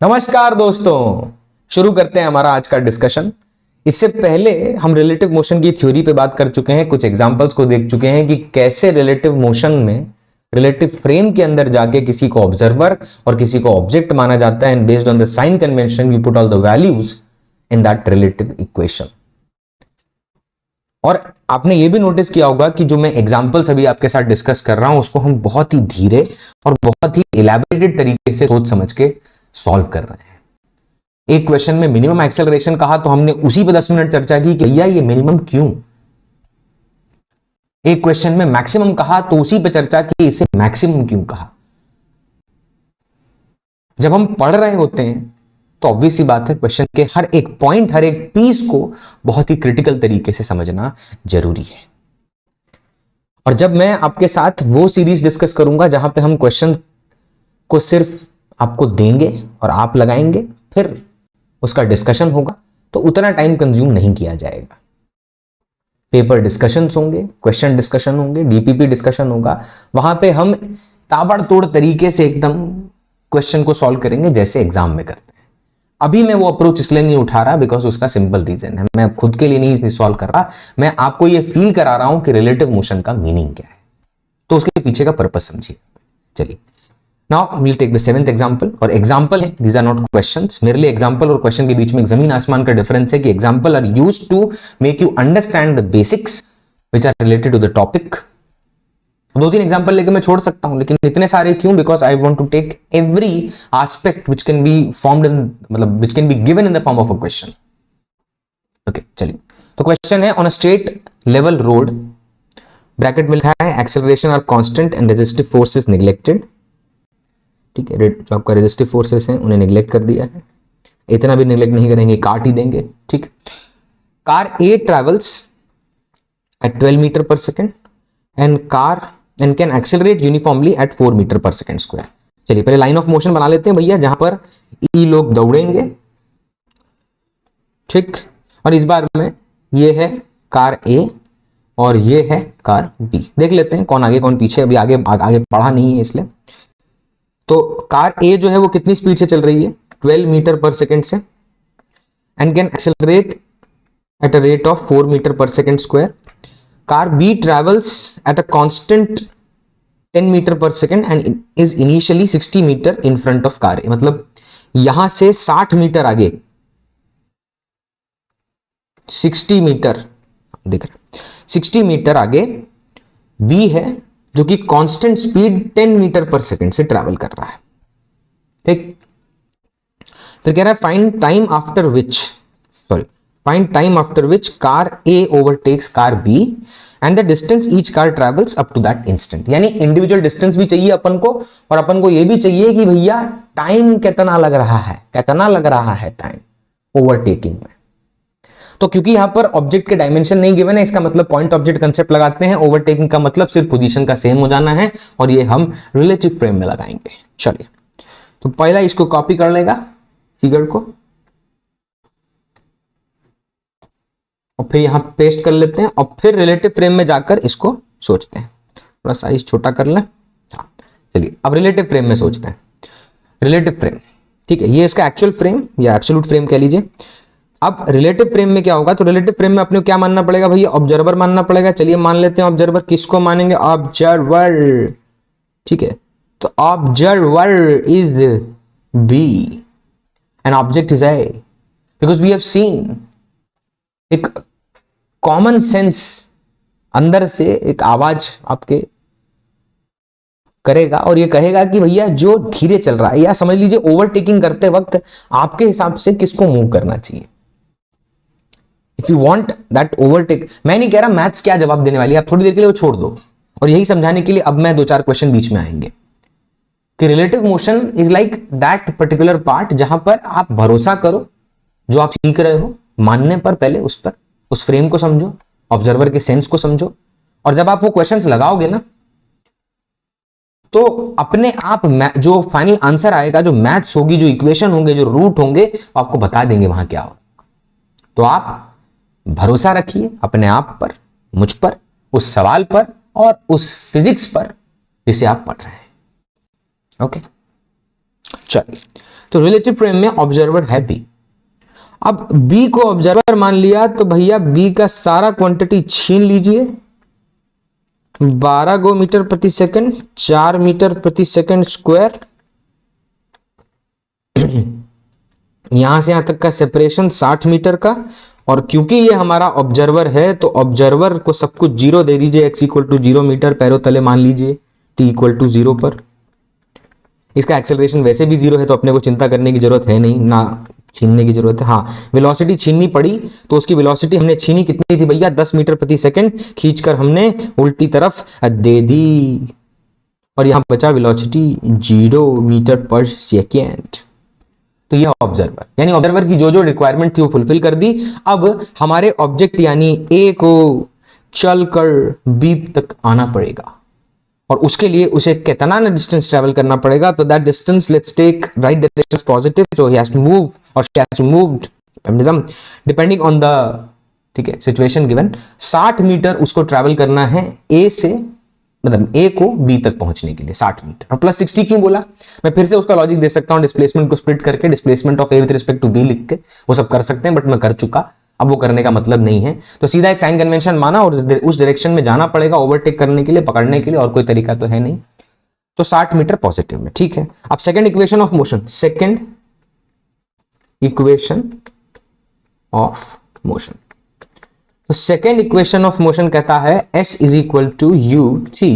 नमस्कार दोस्तों, शुरू करते हैं हमारा आज का डिस्कशन। इससे पहले हम रिलेटिव मोशन की थ्योरी पे बात कर चुके हैं, कुछ एग्जांपल्स को देख चुके हैं कि कैसे रिलेटिव मोशन में रिलेटिव फ्रेम के अंदर जाके किसी को ऑब्जर्वर और किसी को ऑब्जेक्ट माना जाता है and based on the sign convention we put all the values in that relative equation. और आपने ये भी नोटिस किया होगा कि जो मैं एग्जांपल्स अभी आपके साथ डिस्कस कर रहा हूं उसको हम बहुत ही धीरे और बहुत ही इलैबोरेटेड तरीके से सोच समझ के सॉल्व कर रहे हैं। एक क्वेश्चन में मिनिमम एक्सेलरेशन कहा तो हमने उसी पे 10 मिनट चर्चा की कि भैया ये मिनिमम क्यों। एक क्वेश्चन में मैक्सिमम कहा तो उसी पे चर्चा की इसे मैक्सिमम क्यों कहा। जब हम पढ़ रहे होते हैं तो ऑब्वियस सी बात है क्वेश्चन के हर एक पॉइंट, हर एक पीस को बहुत ही क्रिटिकल तरीके से समझना जरूरी है। और जब मैं आपके साथ वो सीरीज डिस्कस करूंगा जहां पे हम क्वेश्चन को सिर्फ आपको देंगे और आप लगाएंगे, फिर उसका डिस्कशन होगा, तो उतना टाइम कंज्यूम नहीं किया जाएगा। पेपर डिस्कशंस होंगे, क्वेश्चन डिस्कशन होंगे, डीपीपी डिस्कशन होगा, वहां पे हम ताबड़तोड़ तरीके से एकदम क्वेश्चन को सॉल्व करेंगे जैसे एग्जाम में करते हैं। अभी मैं वो अप्रोच इसलिए नहीं उठा रहा बिकॉज उसका सिंपल रीजन है, मैं खुद के लिए नहीं सॉल्व कर रहा, मैं आपको ये फील करा रहा हूं कि रिलेटिव मोशन का मीनिंग क्या है, तो उसके पीछे का पर्पस समझिए। चलिए, Now we'll take the 7th example। और एग्जाम्पल है, these are not questions। मेरे लिए एग्जाम्पल और क्वेश्चन के बीच में एक जमीन आसमान का डिफरेंस है कि example are used to make you understand the basics which are related to the topic. 2-3 example लेके मैं छोड़ सकता हूं, लेकिन इतने सारे क्यों? Because I want to take every aspect which can be formed in, मतलब which can be given in the form of a question. Okay, चलिए। तो क्वेश्चन है, on a straight level road, bracket में लिखा है acceleration are constant and resistive force is neglected. ठीक है, जो आपका रेजिस्टिव फोर्सेस हैं उन्हें नेग्लेक्ट कर दिया है, इतना भी नेग्लेक्ट नहीं करेंगे, काट ही देंगे। ठीक, car a travels at 12 metre per second and can accelerate uniformly at 4 metre per second square. चलिए पहले लाइन ऑफ मोशन बना लेते हैं भैया, जहां पर ई लोग दौड़ेंगे। ठीक, और इस बार में ये है कार ए और ये है कार बी। देख लेते हैं कौन आगे कौन पीछे, अभी आगे पढ़ा नहीं है इसलिए। तो कार ए जो है वो कितनी स्पीड से चल रही है? 12 मीटर पर सेकेंड से, and can accelerate at a rate of 4 metre per second square. Car b travels at a constant 10 metre per second and is initially 60 metre in front of car a. मतलब यहां से 60 metre आगे, 60 metre देख रहे, 60 metre आगे B है जो कि constant speed 10 metre per second से ट्रैवल कर रहा है। ठीक, तो कह रहा है find time after which car A overtakes car B and the distance each car travels up to that instant. यानी इंडिविजुअल डिस्टेंस भी चाहिए अपन को, और अपन को यह भी चाहिए कि भैया टाइम कितना लग रहा है टाइम ओवरटेकिंग में। तो क्योंकि यहां पर ऑब्जेक्ट के डायमेंशन नहीं गिवन है, इसका मतलब पॉइंट ऑब्जेक्ट कंसेप्ट लगाते हैं। ओवरटेकिंग का मतलब सिर्फ पोजीशन का सेम हो जाना है, और ये हम रिलेटिव फ्रेम में लगाएंगे। चलिए, तो पहला इसको कॉपी कर लेगा फिगर को, और फिर यहां पेस्ट कर लेते हैं, और फिर रिलेटिव फ्रेम में जाकर इसको सोचते हैं। थोड़ा साइज छोटा कर लें। हाँ, चलिए अब रिलेटिव फ्रेम में सोचते हैं। रिलेटिव फ्रेम, ठीक है, ये इसका एक्चुअल फ्रेम या एब्सोल्यूट फ्रेम कह लीजिए। अब रिलेटिव फ्रेम में क्या होगा? तो रिलेटिव फ्रेम में अपने को क्या मानना पड़ेगा भैया? ऑब्जर्वर मानना पड़ेगा। चलिए मान लेते हैं ऑब्जर्वर। किसको मानेंगे? ऑब्जर्वर। ठीक है, तो observer is B and object is A, because we have seen. एक कॉमन सेंस अंदर से एक आवाज आपके करेगा और ये कहेगा कि भैया जो धीरे चल रहा है, या समझ लीजिए ओवरटेकिंग करते वक्त आपके हिसाब से किसको मूव करना चाहिए। If you want that overtake, मैं नहीं कह रहा मैथ्स क्या जवाब देने वाली है, आप थोड़ी देर के लिए वो छोड़ दो। और यही समझाने के लिए अब मैं 2-4 क्वेश्चन बीच में आएंगे कि relative motion is like that particular part जहां पर आप भरोसा करो जो आप सीख रहे हो, मानने पर पहले उस फ्रेम को समझो, ऑब्जर्वर के सेंस को समझो, और जब आप वो क्वेश्चंस लगाओगे ना, तो अपने आप जो फाइनल आंसर आएगा, जो मैथ्स होगी, जो इक्वेशन होंगे, जो रूट होंगे, आपको बता देंगे वहां क्या हो। तो आप भरोसा रखिए अपने आप पर, मुझ पर, उस सवाल पर और उस फिजिक्स पर जिसे आप पढ़ रहे हैं। ओके, चलिए, तो रिलेटिव फ्रेम में ऑब्जर्वर है बी। अब बी को ऑब्जर्वर मान लिया तो भैया बी का सारा क्वांटिटी छीन लीजिए। 12 गो मीटर प्रति सेकंड, 4 मीटर प्रति सेकंड स्क्वायर। यहां से यहां तक का सेपरेशन 60 मीटर का। और क्योंकि ये हमारा ऑब्जर्वर है तो ऑब्जर्वर को सब कुछ जीरो दे दीजिए, x इक्वल टू 0 मीटर पैरों तले मान लीजिए t इक्वल टू 0 पर। इसका एक्सेलरेशन वैसे भी 0 है तो अपने को चिंता करने की जरूरत है नहीं, ना छीनने की जरूरत है। हाँ, वेलोसिटी छीननी पड़ी तो उसकी वेलोसिटी हमने छीनी कितनी थी भैया, 10 मीटर प्रति सेकंड, खींचकर हमने उल्टी तरफ दे दी और यहां बचा वेलोसिटी 0 मीटर पर सेकेंड। तो यह ऑब्जर्वर, यानी ऑब्जर्वर की जो जो रिक्वायरमेंट थी वो फुलफिल कर दी। अब हमारे ऑब्जेक्ट यानी ए को चलकर बी तक आना पड़ेगा और उसके लिए उसे कितना डिस्टेंस ट्रेवल करना पड़ेगा, तो that distance let's take right direction positive, so he has to move और she has to move depending on the, ठीक है, सिचुएशन गिवन। 60 मीटर उसको ट्रैवल करना है ए से, मतलब ए को बी तक पहुंचने के लिए 60 मीटर। और प्लस 60 क्यों बोला, मैं फिर से उसका लॉजिक दे सकता हूं, डिस्प्लेसमेंट को स्प्लिट करके displacement of A with respect to B लिख के, वो सब कर सकते हैं बट मैं कर चुका, अब वो करने का मतलब नहीं है। तो सीधा एक साइन कन्वेंशन माना और उस डायरेक्शन में जाना पड़ेगा ओवरटेक करने के लिए, पकड़ने के लिए, और कोई तरीका तो है नहीं। तो 60 मीटर पॉजिटिव में, ठीक है। अब second equation of motion, second equation of motion, तो सेकेंड इक्वेशन ऑफ मोशन कहता है s is equal to u three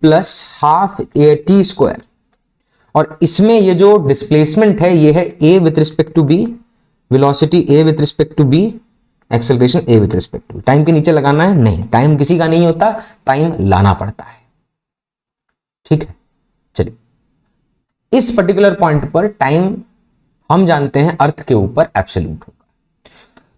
plus half a t square. और इसमें ये जो डिस्प्लेसमेंट है ये है a with respect to b, velocity a with respect to b, acceleration a with respect to b। Time के नीचे लगाना है नहीं, टाइम किसी का नहीं होता, टाइम लाना पड़ता है, ठीक है। चलिए, इस पर्टिकुलर पॉइंट पर टाइम हम जानते हैं अर्थ के ऊपर एब्सोल्यूट होगा।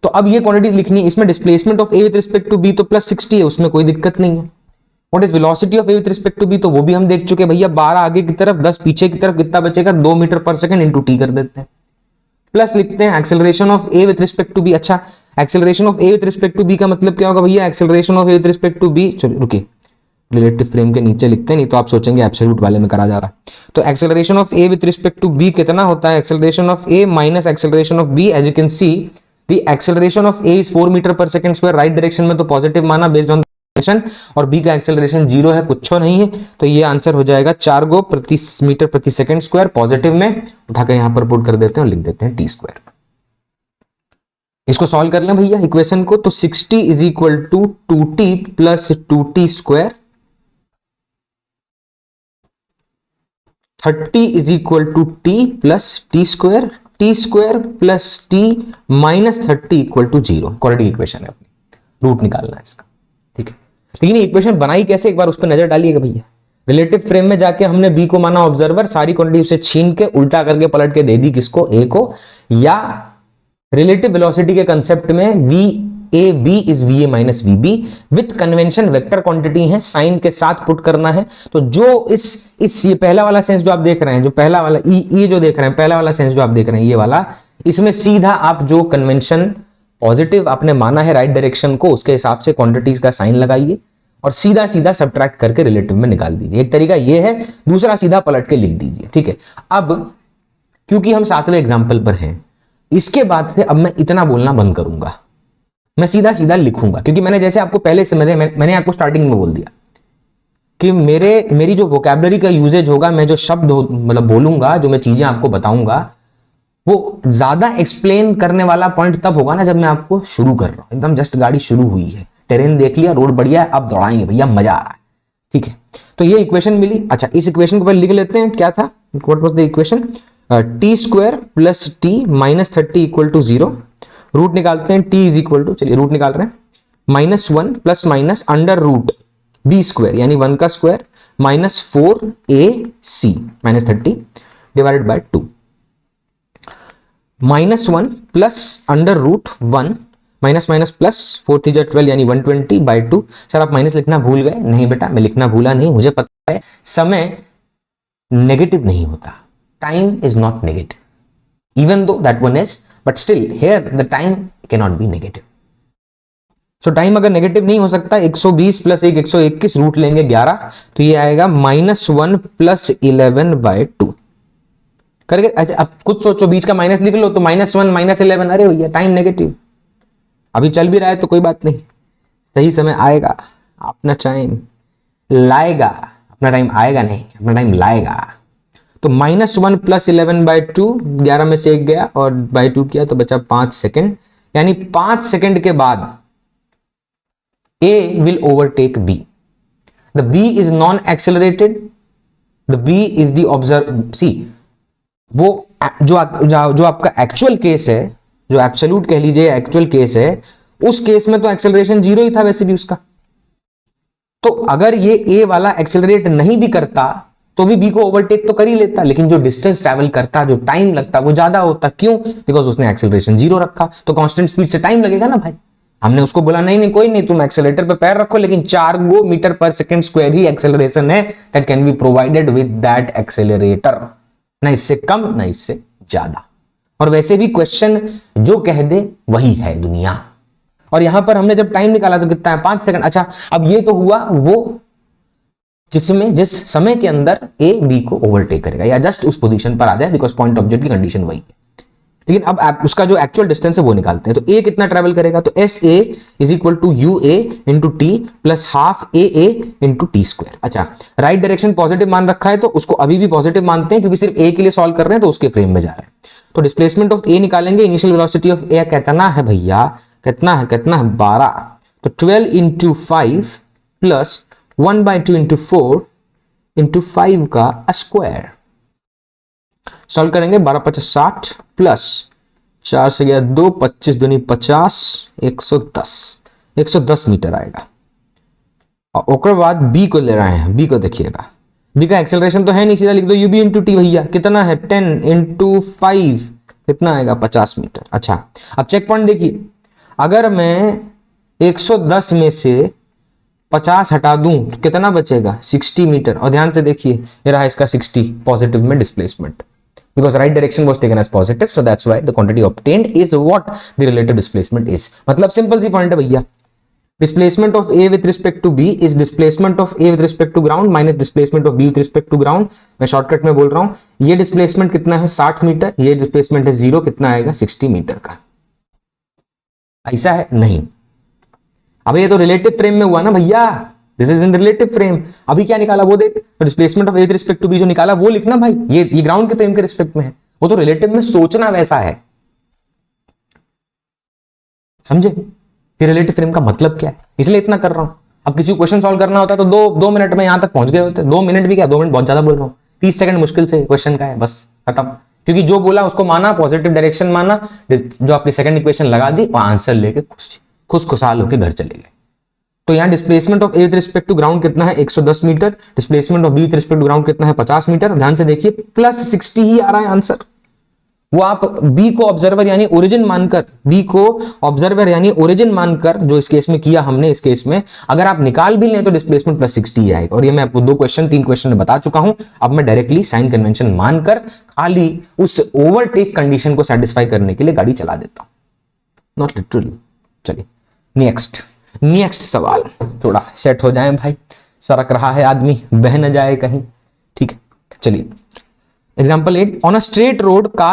तो अब ये क्वांटिटीज लिखनी है, इसमें displacement of A with respect to B तो प्लस 60 है, उसमें कोई दिक्कत नहीं है। What is velocity of A with respect to B, तो वो भी हम देख चुके भैया, 12 आगे की तरफ 10 पीछे की तरफ, कितना बचेगा 2 metre per second into T कर देते हैं। प्लस लिखते हैं acceleration of A with respect to b. अच्छा, acceleration of A with respect to b का मतलब क्या होगा भैया, acceleration of A with respect to b, चलिए रुकिए, रिलेटिव फ्रेम के नीचे लिखते हैं, नहीं तो आप सोचेंगे एब्सोल्यूट वाले में करा जा रहा। तो acceleration of A with respect to B कितना होता है, acceleration of A minus acceleration of B. As you can see the acceleration of A is 4 metre per second square, right direction में तो पॉजिटिव माना बेस्ड ऑन डायरेक्शन, और B का acceleration 0 है, कुछ नहीं है। तो ये आंसर हो जाएगा 4 गो प्रति मीटर प्रति सेकंड स्क्वायर, पॉजिटिव में उठाकर यहां पर पुट कर देते हैं और लिख देते हैं टी स्क्वायर। इसको सॉल्व कर लें भैया इक्वेशन को, तो 60 is equal to 2t plus 2t square, 30 is equal to t plus t square, t square plus t minus 30 equal to 0। Quadratic equation है, अपनी रूट निकालना है इसका, ठीक है। लेकिन ये इक्वेशन बनाई कैसे, एक बार उस पर नजर डालिएगा भैया। रिलेटिव फ्रेम में जाके हमने बी को माना ऑब्जर्वर, सारी क्वांटिटी से छीन के उल्टा करके पलट के दे दी किसको, ए को, या रिलेटिव वेलोसिटी के कंसेप्ट में v A B is v A minus v B, with convention vector quantity है, साइन के साथ पुट करना है। तो जो इस ये पहला वाला सेंस जो आप देख रहे हैं, जो पहला वाला ये जो देख रहे हैं, पहला वाला सेंस जो आप देख रहे हैं ये वाला, इसमें सीधा आप जो कन्वेंशन पॉजिटिव आपने माना है राइट डायरेक्शन को, उसके हिसाब से क्वांटिटीज का साइन लगाइए और सीधा सीधा सब्ट्रैक्ट करके रिलेटिव में निकाल दीजिए। एक तरीका ये है, दूसरा सीधा पलट के लिख दीजिए, ठीक है। अब क्योंकि हम 7वें एग्जाम्पल पर हैं, इसके बाद से अब मैं इतना बोलना बंद करूंगा, मैं सीधा सीधा लिखूंगा, क्योंकि मैंने जैसे आपको पहले से मैंने आपको स्टार्टिंग में बोल दिया कि मेरी जो वोकैबुलरी का यूजेज होगा, मैं जो शब्द मतलब बोलूंगा, जो मैं चीजें आपको बताऊंगा, वो ज्यादा एक्सप्लेन करने वाला पॉइंट तब होगा ना जब मैं आपको शुरू कर रहा हूं, एकदम जस्ट गाड़ी शुरू हुई है, टेरेन देख लिया, रोड बढ़िया है, अब दौड़ाएंगे भैया, मजा आ रहा है, ठीक है। तो ये इक्वेशन मिली। अच्छा, इस इक्वेशन को पहले लिख लेते हैं, क्या था, what was the equation, t square plus t minus 30 equal to 0। Root निकालते हैं, टी इज इक्वल टू, चलिए रूट निकाल रहे हैं, -1 plus minus under root b square यानी 1 का square minus 4ac minus 30 divided by 2, -1 plus under root 1 minus minus plus 4 3 12 यानी 120 bye 2। Sir आप माइनस लिखना भूल गए? नहीं बेटा, मैं लिखना भूला नहीं, मुझे पता है समय नेगेटिव नहीं होता, time is not negative, even though that one is, but still here the time can not be negative. So time अगर नेगेटिव नहीं हो सकता, 120 प्लस 1 121, रूट लेंगे 11, तो ये आएगा -1 प्लस 11 बाय 2। करके। अच्छा अब खुद सोचो, बीच का माइनस लिख लो तो -1 -11, अरे भैया टाइम नेगेटिव, अभी चल भी रहा है तो कोई बात नहीं, सही समय आएगा, अपना टाइम लाएगा, अपना टाइम आएगा नहीं, अपना टाइम लाएगा। तो -1 + 11/2, 11 में से 1 गया और बाई 2 किया तो बचा 5 सेकेंड, यानी 5 सेकेंड के बाद A will overtake B. The B is non-accelerated. The B is the see, वो जो आपका एक्चुअल केस है, जो एब्सोल्यूट कह लीजिए एक्चुअल केस है, उस केस में तो एक्सेलरेशन 0 ही था वैसे भी उसका। तो अगर ये A वाला एक्सेलरेट नहीं भी करता तो भी B को ओवरटेक तो कर ही लेता, लेकिन जो डिस्टेंस ट्रैवल करता, जो टाइम लगता, वो ज्यादा होता। क्यों? बिकॉज उसने एक्सेलरेशन 0 रखा, तो कांस्टेंट स्पीड से टाइम लगेगा ना भाई। हमने उसको बोला नहीं नहीं कोई नहीं, तुम एक्सेलरेटर पे पैर रखो, लेकिन 4 मीटर/सेकंड स्क्वायर ही एक्सेलरेशन है that can be provided with that accelerator, ना इससे कम ना इससे ज्यादा। और वैसे भी क्वेश्चन जो कह दे वही है दुनिया। और यहां पर हमने जब टाइम निकाला तो कितना है? 5 सेकंड। अच्छा अब ये तो हुआ वो जिस समय के अंदर ए बी को ओवरटेक करेगा या जस्ट उस पोजीशन पर आ जाए, बिकॉज पॉइंट ऑब्जेक्ट की कंडीशन वही है। लेकिन अब आप उसका जो एक्चुअल डिस्टेंस है वो निकालते हैं। तो ए कितना ट्रेवल करेगा? तो s A is equal to u A into t plus half a A into t square. अच्छा राइट डायरेक्शन पॉजिटिव मान रखा है तो उसको अभी भी पॉजिटिव मानते हैं, क्योंकि सिर्फ ए के लिए सॉल्व कर रहे हैं तो उसके फ्रेम में जा रहे हैं। तो डिस्प्लेसमेंट ऑफ ए निकालेंगे, इनिशियल वेलोसिटी ऑफ ए कितना है भैया? कितना है 12। तो 12 इंटू 5 प्लस 1/2 इंटू 4 इंटू 5 का स्क्वायर। सॉल्व करेंगे 12×5 = 60 प्लस 4 से गया 2, 25 दूनी 50, 110 मीटर आएगा। और उसके बाद बी को ले रहे हैं, बी को देखिएगा, बी का एक्सेलरेशन तो है नहीं, सीधा लिख दो यूबी इंटू टी भैया। कितना है? 10 इंटू 5 कितना आएगा? 50 मीटर। अच्छा अब चेक पॉइंट देखिए, अगर मैं 110 में से 50 हटा दूं तो कितना बचेगा? 60 मीटर। और ध्यान से देखिए ये रहा इसका 60 पॉजिटिव में displacement, because right direction was taken as positive, so that's why the quantity obtained is what the relative displacement is. मतलब सिंपल सी पॉइंट है भैया, displacement of A with respect to B is displacement of A with respect to ground minus displacement of B with respect to ground। मैं shortcut में बोल रहा हूं, ये displacement कितना है? 60 मीटर, ये डिस्प्लेसमेंट है 0, कितना आएगा? 60 मीटर का। ऐसा है नहीं, अब ये तो रिलेटिव फ्रेम में हुआ ना भैया, this is in relative frame. अभी क्या निकाला वो देख, displacement of A with respect to B जो निकाला वो लिखना भाई, ये ग्राउंड के फ्रेम के रिस्पेक्ट में है, वो तो रिलेटिव में सोचना वैसा है, समझे? फिर रिलेटिव फ्रेम का मतलब क्या है, इसलिए इतना कर रहा हूं। अब किसी को क्वेश्चन सॉल्व करना होता तो 2 मिनट में यहां तक पहुंच गए होते। 2 मिनट भी क्या, 2 मिनट बहुत ज्यादा बोल रहा हूं, 30 सेकंड मुश्किल से क्वेश्चन का है, बस खत्म। क्योंकि जो बोला उसको माना, पॉजिटिव डायरेक्शन माना, जो आपकी सेकंड इक्वेशन लगा दी और आंसर लेके खुशखुशाल होकर घर चले गए। तो यहां displacement of A with respect to ground कितना है? 110 metre. Displacement of B with respect to ground कितना है? 50 मीटर। ध्यान से देखिए प्लस 60 ही आ रहा है आंसर। वो आप बी को ऑब्जर्वर यानी ओरिजिन मानकर, बी को ऑब्जर्वर यानी ओरिजिन मानकर, जो इस केस में किया हमने, इस केस में अगर आप निकाल भी लें तो डिस्प्लेसमेंट प्लस 60 ही आएगा। और ये मैं आपको 3 क्वेश्चन में बता चुका हूं। अब मैं डायरेक्टली साइन कन्वेंशन मानकर खाली उस ओवरटेक कंडीशन को सेटिस्फाई करने के लिए गाड़ी चला देता हूं, नॉट लिटरली। चलिए नेक्स्ट सवाल, थोड़ा सेट हो जाए भाई, सरक रहा है आदमी, बह न जाए कहीं। ठीक है चलिए, example 8, on a straight road car